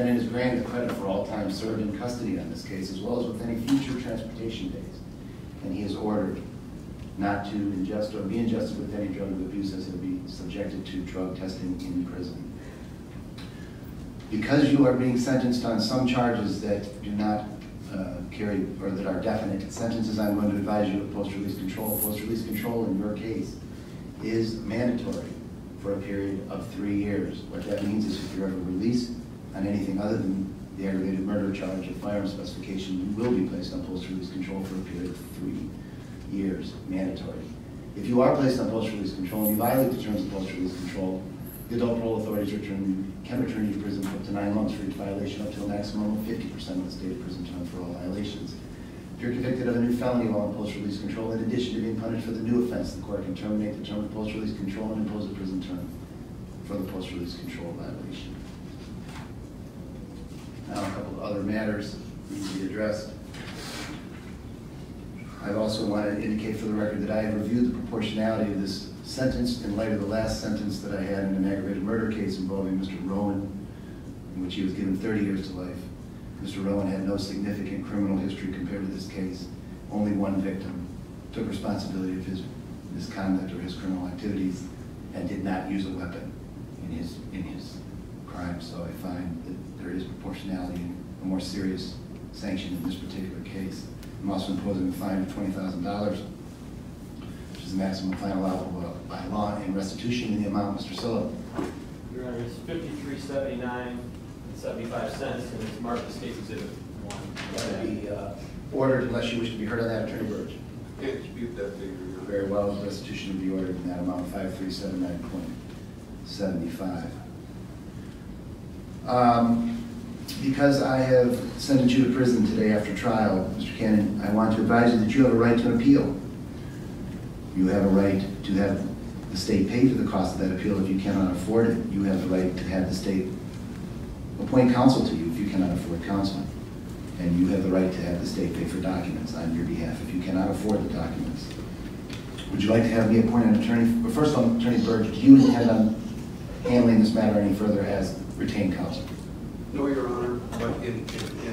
defendant is granted credit for all time served in custody on this case, as well as with any future transportation days. And he is ordered not to ingest or be ingested with any drug of abuse, as he'll be subjected to drug testing in prison. Because you are being sentenced on some charges that do not carry, or that are definite sentences, I'm going to advise you of post-release control. Post-release control in your case is mandatory for a period of 3 years. What that means is if you're ever released on anything other than the aggravated murder charge of firearm specification, you will be placed on post-release control for a period of 3 years, mandatory. If you are placed on post-release control and you violate the terms of post-release control, the adult parole authorities can return you to prison for up to 9 months for each violation, up to a maximum of 50% of the stated prison term for all violations. If you're convicted of a new felony while in post-release control, in addition to being punished for the new offense, the court can terminate the term of post-release control and impose a prison term for the post-release control violation. Now, a couple of other matters need to be addressed. I also want to indicate for the record that I have reviewed the proportionality of this sentence in light of the last sentence that I had in an aggravated murder case involving Mr. Rowan, in which he was given 30 years to life. Mr. Rowan had no significant criminal history compared to this case. Only one victim took responsibility of his misconduct or his criminal activities and did not use a weapon in his crime. So I find that there is proportionality and a more serious sanction in this particular case. I'm also imposing a fine of $20,000, which is the maximum fine allowable by law, and restitution in the amount. Mr. Sillo. Your Honor, it's $53.79.75, and it's marked as Case Exhibit 1. That will be ordered unless you wish to be heard on that, Attorney Burge. Can't dispute that figure. Very well, restitution will be ordered in that amount, 5379.75. Because I have sentenced you to prison today after trial, Mr. Cannon, I want to advise you that you have a right to an appeal. You have a right to have the state pay for the cost of that appeal if you cannot afford it. You have the right to have the state appoint counsel to you if you cannot afford counsel. And you have the right to have the state pay for documents on your behalf if you cannot afford the documents. Would you like to have me appoint an attorney? Well, first of all, Attorney Burge, do you intend on handling this matter any further as retained counsel? No, Your Honor, but in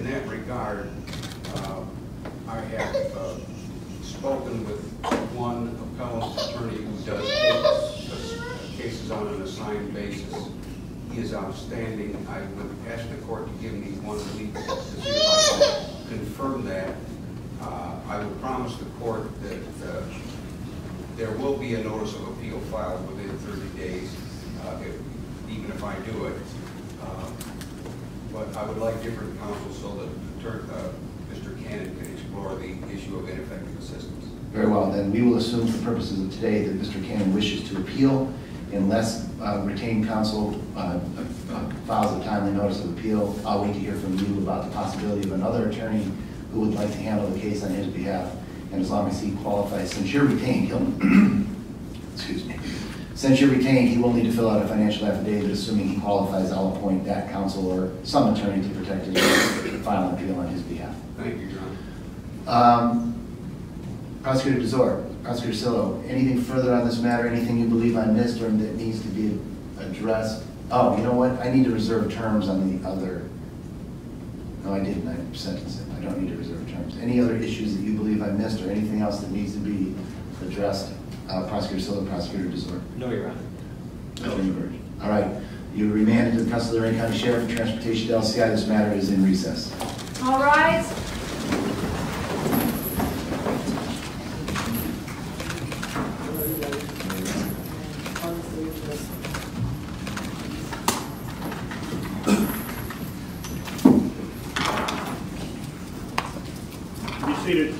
that regard, I have spoken with one appellant attorney who does cases on an assigned basis. He is outstanding. I would ask the court to give me 1 week to see if I can confirm that. I would promise the court that there will be a notice of appeal filed within 30 days, even if I do it. But I would like different counsel so that Mr. Cannon can explore the issue of ineffective assistance. Very well, then we will assume for purposes of today that Mr. Cannon wishes to appeal. Unless retained counsel files a timely notice of appeal, I'll wait to hear from you about the possibility of another attorney who would like to handle the case on his behalf. And as long as he qualifies, since you're retained, he'll, excuse me, since you're retained, he will need to fill out a financial affidavit. Assuming he qualifies, I'll appoint that counsel or some attorney to protect his right to file an appeal on his behalf. Thank you, Your Honor. Prosecutor DeZor, Prosecutor Sillo, anything further on this matter? Anything you believe I missed or that needs to be addressed? Oh, you know what? I need to reserve terms on the other. No, I didn't. I sentenced him. I don't need to reserve terms. Any other issues that you believe I missed or anything else that needs to be addressed? Prosecutor Sillo, Prosecutor DeZor. No, Your Honor. Attorney Burge. All right. You remanded to the custody of Lorraine County Sheriff and Transportation to LCI. This matter is in recess. All rise. Be seated.